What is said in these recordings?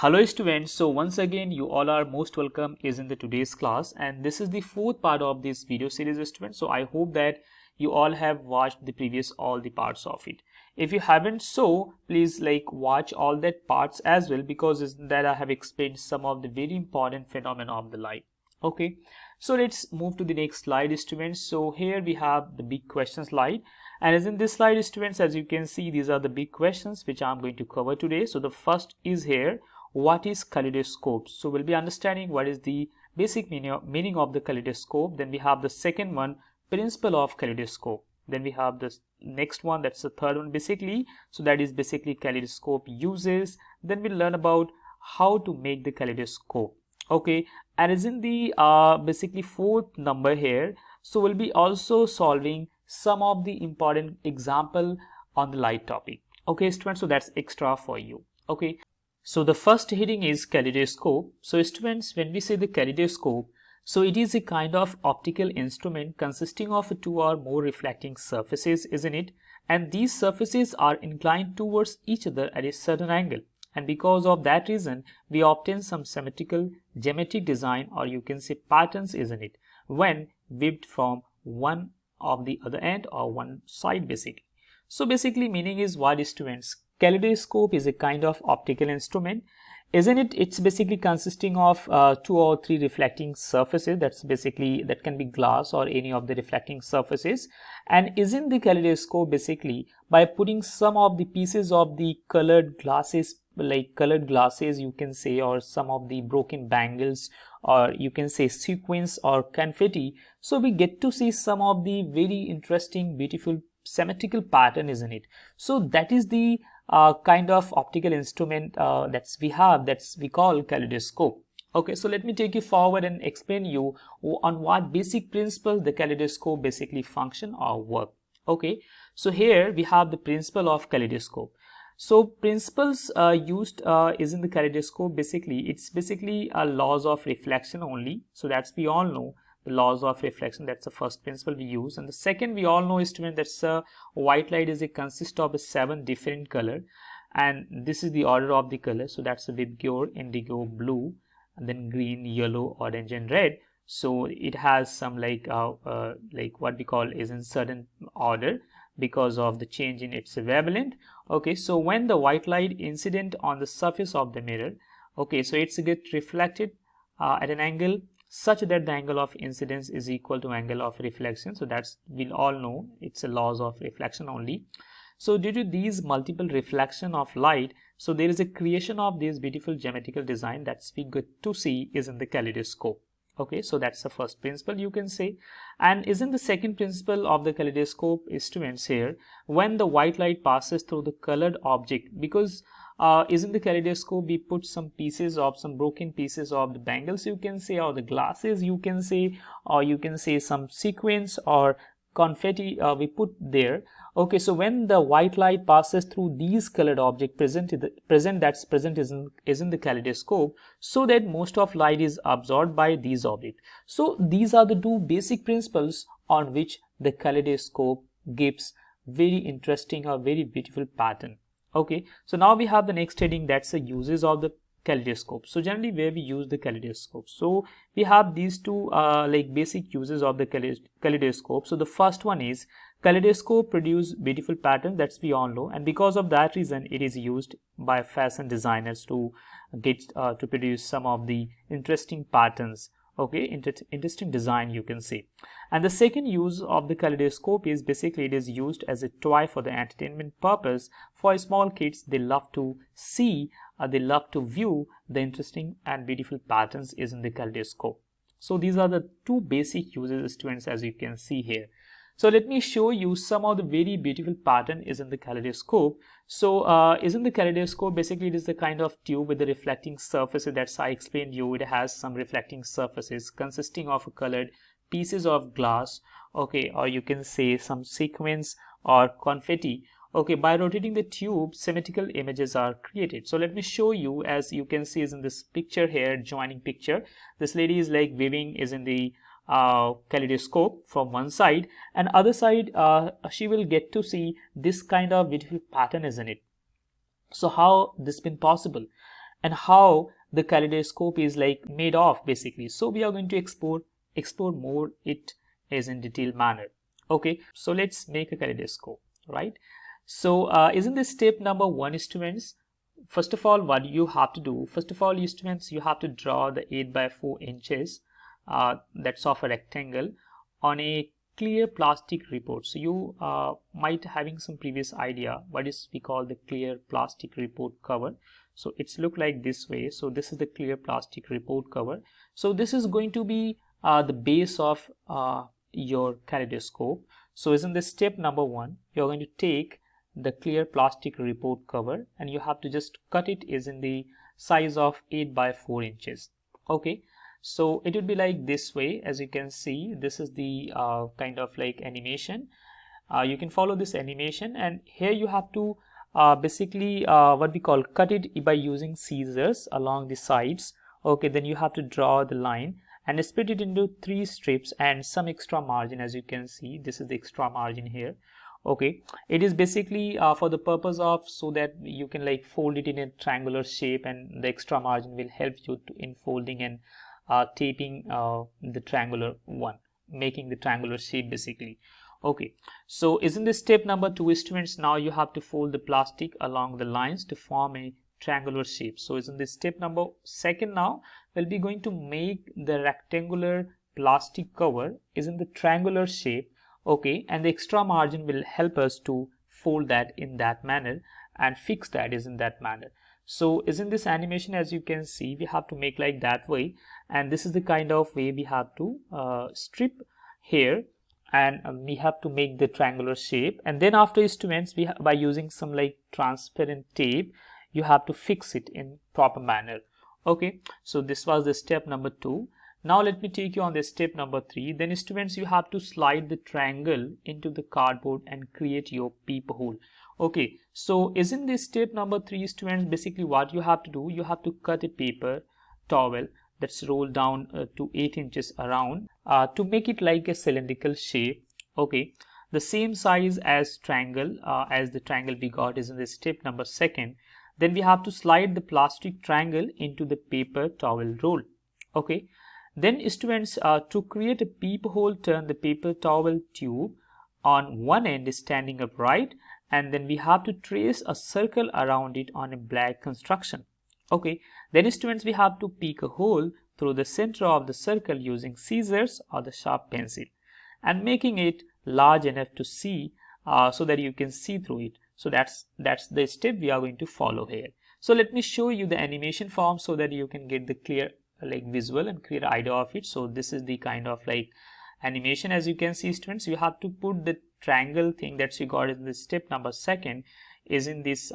Hello students, so once again you all are most welcome is in the today's class, and this is the fourth part of this video series students. So I hope that you all have watched the previous all the parts of it. If you haven't, so please watch all that parts as well, because in that I have explained some of the very important phenomena of the light. Okay, so let's move to the next slide students. So here we have the big question slide, and as in this slide students, as you can see, these are the big questions which I'm going to cover today. So the first is here, what is kaleidoscope? So we'll be understanding what is the basic meaning of the kaleidoscope. Then we have the second one, principle of kaleidoscope. Then we have the next one, that's the third one basically. So that is basically kaleidoscope uses. Then we'll learn about how to make the kaleidoscope. Okay, and as in the basically fourth number here, so we'll be also solving some of the important example on the light topic. Okay students, so that's extra for you. Okay, so the first heading is kaleidoscope. So students, when we say the kaleidoscope, so it is a kind of optical instrument consisting of two or more reflecting surfaces, isn't it? And these surfaces are inclined towards each other at a certain angle. And because of that reason, we obtain some symmetrical geometric design, or you can say patterns, isn't it? When viewed from one of the other end or one side basically. So basically meaning is what students? Kaleidoscope is a kind of optical instrument, isn't it? It's basically consisting of two or three reflecting surfaces. That's basically, that can be glass or any of the reflecting surfaces. And isn't the kaleidoscope basically by putting some of the pieces of the colored glasses, like colored glasses you can say, or some of the broken bangles, or you can say sequins or confetti, so we get to see some of the very interesting, beautiful symmetrical pattern, isn't it? So that is the kind of optical instrument that's we call kaleidoscope. Okay, so let me take you forward and explain you on what basic principle the kaleidoscope basically function or work. Okay, so here we have the principle of kaleidoscope. So principles used is in the kaleidoscope, basically it's basically laws of reflection only. So that's, we all know the laws of reflection. That's the first principle we use. And the second, we all know student, that's white light is a consist of 7 different color, and this is the order of the color. So that's a Vibgyor, indigo, blue, and then green, yellow, orange, and red. So it has some like what we call is in certain order because of the change in its wavelength. Okay, so when the white light incident on the surface of the mirror, okay, so it's get reflected at an angle such that the angle of incidence is equal to angle of reflection. So that's, we'll all know it's a laws of reflection only. So due to these multiple reflection of light, so there is a creation of this beautiful geometrical design that's we get to see is in the kaleidoscope. Okay, so that's the first principle you can say. And isn't the second principle of the kaleidoscope instruments here, when the white light passes through the colored object, because isn't the kaleidoscope we put some pieces of some broken pieces of the bangles you can say, or the glasses you can say, or you can say some sequins or confetti we put there. Okay, so when the white light passes through these colored object present is in the kaleidoscope, so that most of light is absorbed by these objects. So these are the two basic principles on which the kaleidoscope gives very interesting or very beautiful pattern. Okay, so now we have the next heading, that's the uses of the kaleidoscope. So generally where we use the kaleidoscope, so we have these two like basic uses of the kaleidoscope. So the first one is kaleidoscope produce beautiful pattern, that's we all know, and because of that reason it is used by fashion designers to get to produce some of the interesting patterns. Okay, interesting design you can say. And the second use of the kaleidoscope is basically it is used as a toy for the entertainment purpose. For small kids, they love to see, they love to view the interesting and beautiful patterns is in the kaleidoscope. So these are the two basic uses students, as you can see here. So let me show you some of the very beautiful pattern is in the kaleidoscope. So is in the kaleidoscope, basically it is the kind of tube with the reflecting surfaces. That's I explained you, it has some reflecting surfaces consisting of colored pieces of glass, okay, or you can say some sequins or confetti. Okay, by rotating the tube, symmetrical images are created. So let me show you, as you can see is in this picture here, joining picture. This lady is like weaving is in the kaleidoscope from one side, and other side she will get to see this kind of beautiful pattern, isn't it? So how this been possible? and how the kaleidoscope is like made of basically. So we are going to explore more it is in detailed manner. Okay, so let's make a kaleidoscope, right? So isn't this step number 1, students? First of all, what you have to do, first of all, students, you have to draw the 8 by 4 inches that's of a rectangle on a clear plastic report. So you might having some previous idea what is we call the clear plastic report cover. So it's look like this way. So this is the clear plastic report cover. So this is going to be the base of your kaleidoscope. So isn't this step number 1? You're going to take the clear plastic report cover and you have to just cut it is in the size of 8 by 4 inches. Okay, so it would be like this way. As you can see, this is the kind of like animation. You can follow this animation, and here you have to basically what we call cut it by using scissors along the sides. Okay, then you have to draw the line and split it into 3 strips and some extra margin. As you can see, this is the extra margin here. Okay, it is basically for the purpose of so that you can like fold it in a triangular shape, and the extra margin will help you to in folding and taping the triangular one, making the triangular shape basically. Okay, so isn't this step number 2, students? Now you have to fold the plastic along the lines to form a triangular shape. So isn't this step number 2? Now we'll be going to make the rectangular plastic cover is in the triangular shape. Okay, and the extra margin will help us to fold that in that manner and fix that is in that manner. So isn't this animation, as you can see, we have to make like that way, and this is the kind of way we have to strip here, and we have to make the triangular shape. And then after, students, we by using some like transparent tape, you have to fix it in proper manner. Okay, so this was the step number 2. Now let me take you on the step number 3. Then, students, you have to slide the triangle into the cardboard and create your peephole. Okay, so isn't this step number 3, students? Basically what you have to do, you have to cut a paper towel that's rolled down to 8 inches around to make it like a cylindrical shape. Okay, the same size as triangle as the triangle we got is in the step number 2. Then we have to slide the plastic triangle into the paper towel roll. Okay, then, students, to create a peephole, turn the paper towel tube on one end standing upright, and then we have to trace a circle around it on a black construction. Okay, then, students, we have to pick a hole through the center of the circle using scissors or the sharp pencil and making it large enough to see so that you can see through it. So that's the step we are going to follow here. So let me show you the animation form so that you can get the clear like visual and clear idea of it. So this is the kind of like animation. As you can see, students, you have to put the triangle thing that you got in the step number 2 is in this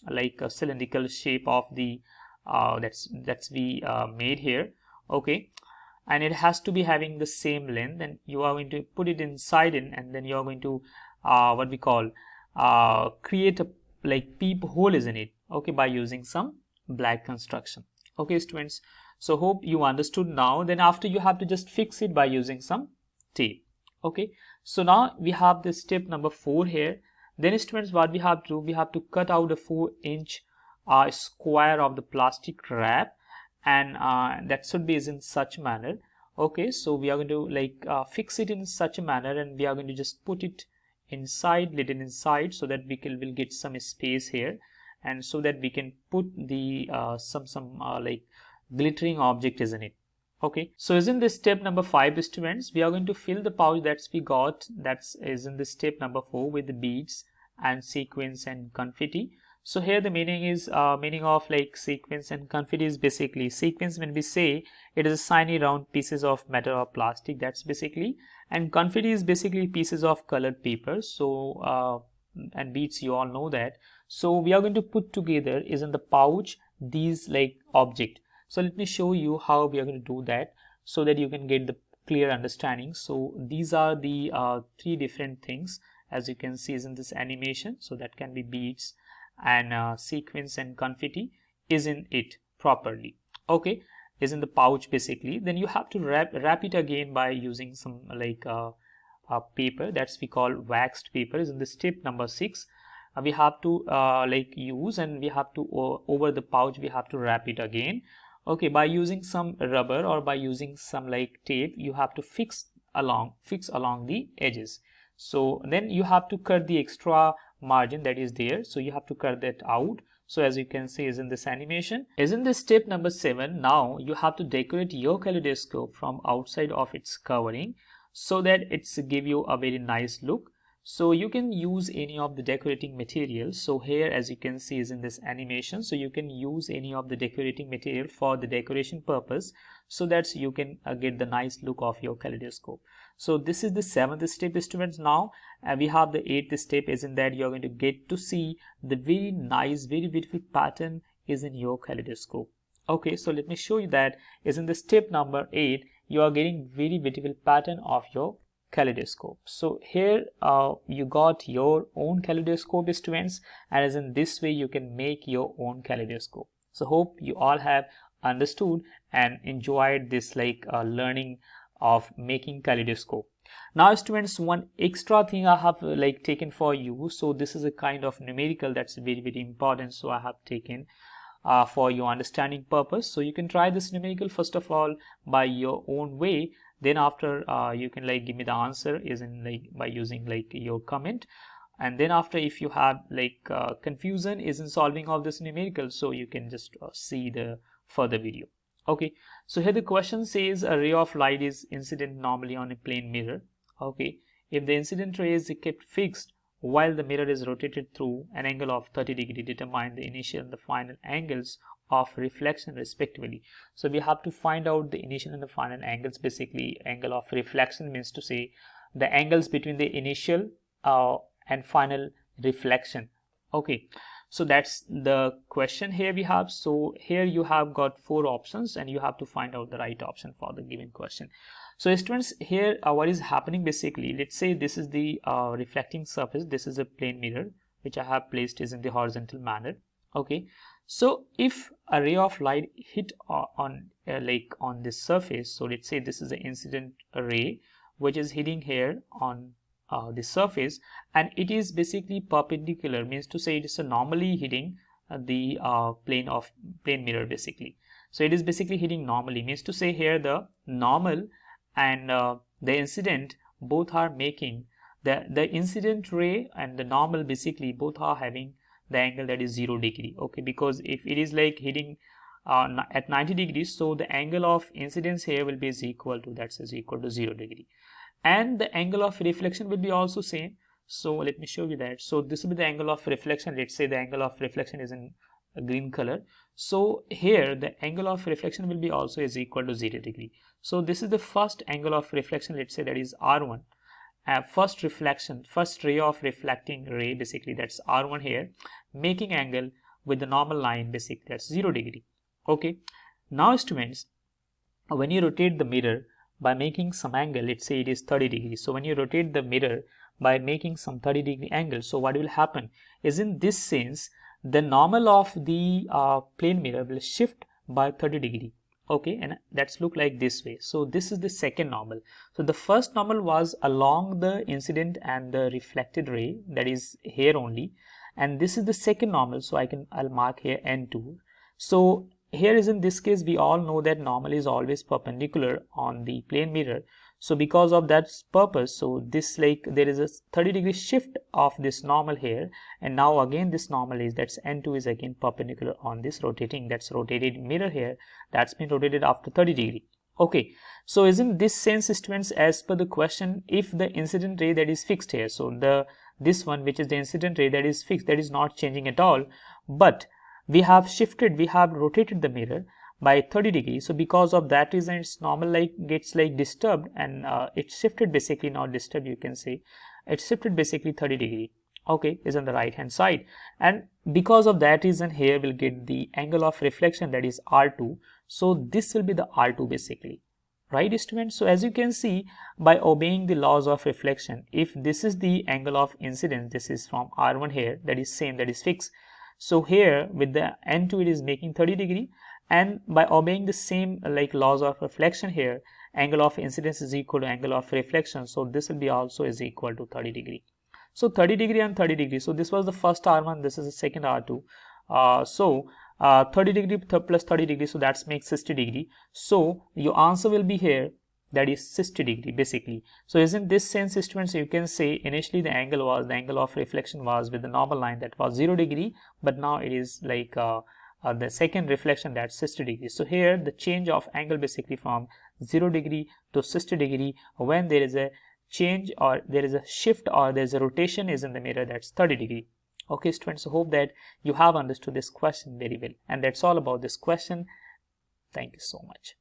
like a cylindrical shape of the that's we made here. Okay, and it has to be having the same length, and you are going to put it inside in, and then you are going to what we call create a like peephole is in it. Okay, by using some black construction. Okay, students, so hope you understood now. Then after, you have to just fix it by using some tape. Okay, so now we have this step number 4 here. Then, students, what we have to do, we have to cut out a 4-inch square of the plastic wrap, and that should be in such manner. Okay, so we are going to like fix it in such a manner, and we are going to just put it inside, little inside, so that we will get some space here, and so that we can put the some like glittering object is in it. Okay, so is in this step number 5, students, we are going to fill the pouch that's we got that's is in the step number 4 with the beads and sequins and confetti. So here the meaning is meaning of like sequins and confetti is basically sequins. When we say it is a shiny round pieces of metal or plastic, that's basically, and confetti is basically pieces of colored paper. So and beads, you all know that. So we are going to put together is in the pouch these like object. So let me show you how we are going to do that so that you can get the clear understanding. So these are the 3 different things, as you can see is in this animation. So that can be beads and sequins and confetti is in it properly. Okay, is in the pouch basically. Then you have to wrap it again by using some like paper that's we call waxed paper is in the step number 6. we have to like use, and we have to over the pouch we have to wrap it again. Okay, by using some rubber or by using some like tape, you have to fix along the edges. So then you have to cut the extra margin that is there, so you have to cut that out. So as you can see is in this animation, is in this step number 7. Now you have to decorate your kaleidoscope from outside of its covering so that it's give you a very nice look. So you can use any of the decorating materials. So here as you can see is in this animation, so you can use any of the decorating material for the decoration purpose, so that you can get the nice look of your kaleidoscope. So this is the 7th step, students. Now we have the 8th step, is in that you're going to get to see the very nice, very beautiful pattern is in your kaleidoscope. Okay, so let me show you that is in the step number 8. You are getting very beautiful pattern of your kaleidoscope. So here you got your own kaleidoscope, students, and as in this way you can make your own kaleidoscope. So hope you all have understood and enjoyed this like learning of making kaleidoscope. Now students, one extra thing I have like taken for you. So this is a kind of numerical that's very, very important, so I have taken for your understanding purpose. So you can try this numerical first of all by your own way, then after you can like give me the answer is in like by using like your comment, and then after if you have like confusion is in solving of this numerical, so you can just see the further video. Okay, so here the question says a ray of light is incident normally on a plane mirror. Okay, if the incident ray is kept fixed while the mirror is rotated through an angle of 30 degrees, determine the initial and the final angles of reflection respectively. So we have to find out the initial and the final angles. Basically angle of reflection means to say the angles between the initial and final reflection. Okay, so that's the question here we have. So here you have got 4 options and you have to find out the right option for the given question. So students, here what is happening basically, let's say this is the reflecting surface, this is a plane mirror which I have placed is in the horizontal manner. Okay, so if a ray of light hit on like on this surface, so let's say this is the incident ray which is hitting here on the surface, and it is basically perpendicular, means to say it is normally hitting the plane mirror basically. So it is basically hitting normally, means to say here the normal and the incident both are making the incident ray and the normal basically both are having the angle that is 0 degree. Okay, because if it is like hitting at 90 degrees, so the angle of incidence here will be is equal to 0 degree, and the angle of reflection will be also same. So let me show you that. So this will be the angle of reflection. Let's say the angle of reflection is in a green color, so here the angle of reflection will be also is equal to 0 degree. So this is the first angle of reflection, let's say that is R1. First ray of reflecting ray, basically that's R1 here, making angle with the normal line, basically that's 0 degree. Okay, now students, when you rotate the mirror by making some angle, let's say it is 30 degrees. So when you rotate the mirror by making some 30 degree angle, so what will happen is in this sense the normal of the plane mirror will shift by 30 degree. Okay, and that's look like this way. So this is the second normal. So the first normal was along the incident and the reflected ray, that is here only, and this is the second normal. So I'll mark here N2. So here is in this case we all know that normal is always perpendicular on the plane mirror. So because of that purpose, so this like there is a 30 degree shift of this normal here, and now again this normal is that's N2 is again perpendicular on this rotating, that's rotated mirror here, that's been rotated after 30 degree. Okay, so is in this sense students, as per the question, if the incident ray that is fixed here, so this one which is the incident ray that is fixed, that is not changing at all, but we have rotated the mirror by 30 degrees. So because of that reason its normal like gets like disturbed, and it shifted basically, not disturbed, you can say it shifted basically 30 degree. Okay, is on the right hand side, and because of that reason here we'll get the angle of reflection, that is R2. So this will be the R2 basically, right students? So as you can see, by obeying the laws of reflection, if this is the angle of incidence, this is from R1 here, that is same, that is fixed. So here with the N2 it is making 30 degree, and by obeying the same like laws of reflection here, angle of incidence is equal to angle of reflection, so this will be also is equal to 30 degree. So 30 degree and 30 degree. So this was the first R1, this is the second R2. 30 degree plus 30 degree, so that makes 60 degree. So your answer will be here, that is 60 degree basically. So isn't this sense, students, you can say initially the angle of reflection was with the normal line, that was 0 degree, but now it is like the second reflection, that's 60 degree. So here the change of angle basically from 0 degree to 60 degree, when there is a change or there is a shift or there is a rotation is in the mirror, that's 30 degree. Okay students, I hope that you have understood this question very well, and that's all about this question. Thank you so much.